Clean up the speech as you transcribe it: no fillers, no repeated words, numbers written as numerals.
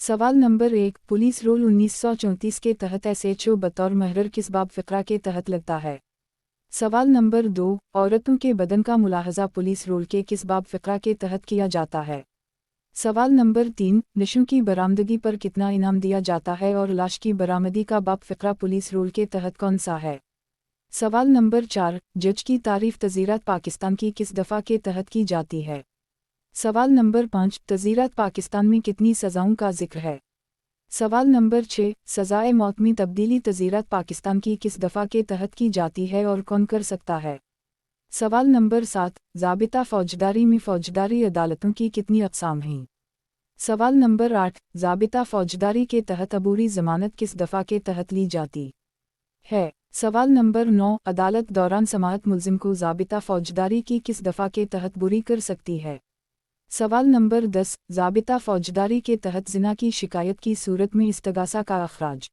सवाल number 1, police rule 1934 के तहत एसएचओ बतौर महरर किस बाब फ़िक्रा के तहत लगता है? सवाल नंबर 2, औरतों के बदन का मुलाहजा पुलिस रूल के किस बाब फ़िक्रा के तहत किया जाता है? सवाल नंबर 3, नशों की बरामदगी पर कितना इनाम दिया जाता है और लाश की बरामदी का बाब फ़िक्रा पुलिस रूल के तहत कौन सा है? सवाल नंबर 4, जज की तारीफ तज़ीरात पाकिस्तान की किस दफ़ा के तहत की जाती है? सवाल नंबर 5, तज़ीरात पाकिस्तान में कितनी सज़ाओं का जिक्र है? सवाल नंबर 6, सज़ाए मौत में तब्दीली तज़ीरात पाकिस्तान की किस दफ़ा के तहत की जाती है और कौन कर सकता है? सवाल नंबर 7, ज़ाबिता फ़ौजदारी में फ़ौजदारी अदालतों की कितनी अक़साम हैं? सवाल नंबर 8, ज़ाबिता फ़ौजदारी के तहत अबूरी ज़मानत किस दफ़ा के तहत ली जाती है? सवाल नंबर 9, अदालत दौरान समाअत मुल्ज़िम को ज़ाबिता फ़ौजदारी की किस दफ़ा के तहत बुरी कर सकती है? सवाल नंबर 10, ज़ाबिता फ़ौजदारी के तहत ज़िना की शिकायत की सूरत में इस्तगासा का अख़राज